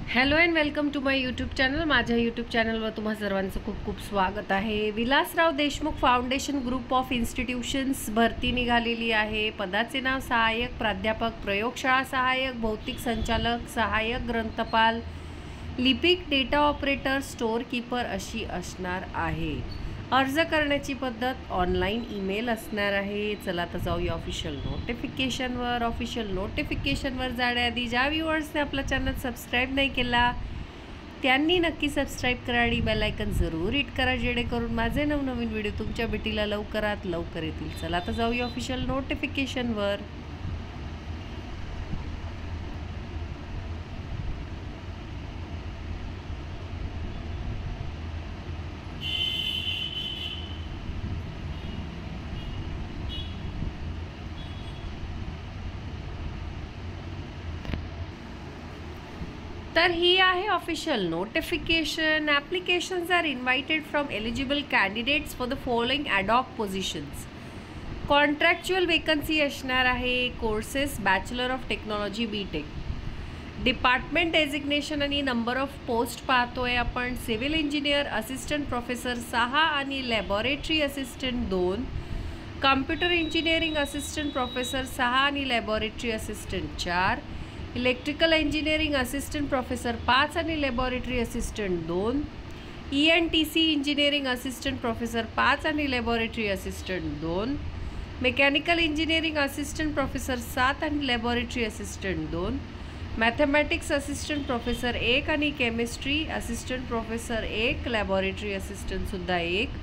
Hello and welcome to my YouTube channel. माझ्या YouTube चॅनलवर तुम्हा सर्वांचं खूप खूप स्वागत आहे। Vilasrao Deshmukh Foundation Group of Institutions भरती निघालेली आहे। पदाचे नाव सहाय्यक प्राध्यापक, प्रयोगशाळा सहाय्यक, भौतिक संचालक, सहाय्यक ग्रंथपाल, लिपिक, डेटा ऑपरेटर, स्टोअर कीपर अशी असणार आहे। अर्ज करण्याची पद्धत ऑनलाईन ईमेल असणार आहे। चला आता जाऊया ऑफिशियल नोटिफिकेशनवर। ऑफिशियल नोटिफिकेशनवर जाण्याआधी ज्या व्ह्यूअर्सने आपला चॅनल सबस्क्राईब नाही केला त्यांनी नक्की सबस्क्राईब करा आणि बेल आयकन जरूर हिट करा, जेणेकरून माझे नवनवीन व्हिडिओ तुमच्या भेटीला लवकरात लवकर येतील। चला आता जाऊया ऑफिशियल नोटिफिकेशनवर। तर ही आहे official notification. Applications are invited from eligible candidates for the following ad hoc positions. Contractual vacancy असणार आहे। Courses bachelor of technology BTech। Department designation आणि नंबर ऑफ पोस्ट पाहतोय आपण। सिव्हिल इंजिनियर असिस्टंट प्रोफेसर 6 आणि laboratory assistant 2। Computer engineering assistant professor 6 आणि laboratory assistant 4। Electrical engineering assistant professor 5 आणि laboratory assistant 2। ENTC engineering assistant professor 5 आणि laboratory assistant 2। Mechanical engineering assistant professor 7 आणि laboratory assistant 2। Mathematics assistant professor 1 आणि chemistry assistant professor 1, laboratory असिस्टंटसुद्धा 1।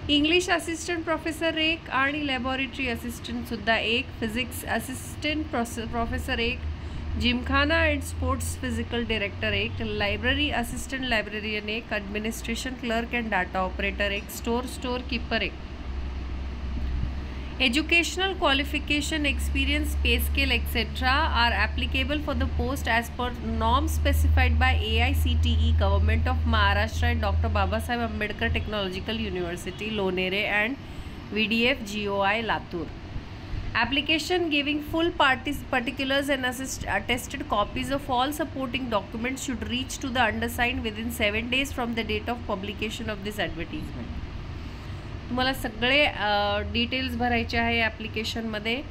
English assistant professor 1 आणि laboratory असिस्टंटसुद्धा 1। Physics assistant professor 1। Gymkhana and sports physical director 1। Library assistant librarian 1। Administration clerk and data operator 1। Store keeper 1। Educational qualification, experience, pay scale etcetera are applicable for the post as per norm specified by AICTE, government of Maharashtra and doctor Babasaheb Ambedkar technological university Lonere and VDF GOI Latur. Application giving full particulars and attested copies of all supporting documents should reach to the undersigned within 7 days from the date of publication of this advertisement. तुम्हाला सगळे details भरायचे आहे ॲप्लिकेशनमध्ये।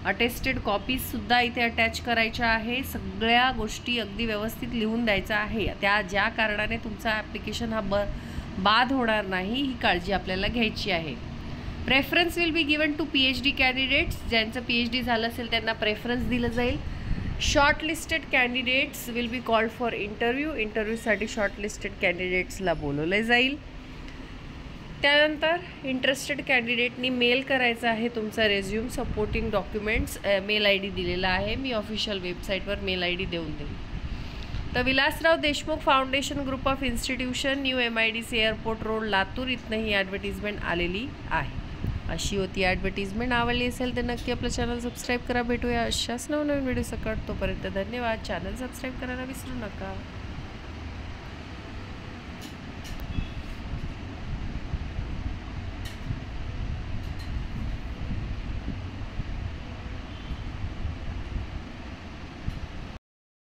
Attested कॉपीजसुद्धा इथे attach करायच्या आहे। सगळ्या गोष्टी अगदी व्यवस्थित लिहून द्यायचा आहे, त्या ज्या कारणाने तुमचा ॲप्लिकेशन हा बाद होणार नाही ही काळजी आपल्याला घ्यायची आहे। Preference will be given to PhD candidates. ज्यांचं PhD झालं असेल त्यांना प्रेफरन्स दिलं जाईल। Shortlisted candidates will be called for इंटरव्ह्यूसाठी शॉर्टलिस्टेड कॅन्डिडेट्सला बोलवले जाईल। त्यानंतर इंटरेस्टेड कॅन्डिडेटनी मेल करायचा आहे तुमचा resume, supporting documents. Mail ID दिलेला आहे, मी ऑफिशियल वेबसाईटवर मेल ID देऊन देईन। तर Vilasrao Deshmukh Foundation Group of Institution, new MIDC Airport Road Latur इथनं ही ॲडव्हर्टिजमेंट आलेली आहे। अशी होती ॲडव्हर्टिजमेंट। आवडली असेल तर नक्की आपलं चॅनल सबस्क्राईब करा। भेटूया अशाच नवनवीन व्हिडिओ सकट। तोपर्यंत धन्यवाद। चॅनल सबस्क्राईब करायला विसरू नका।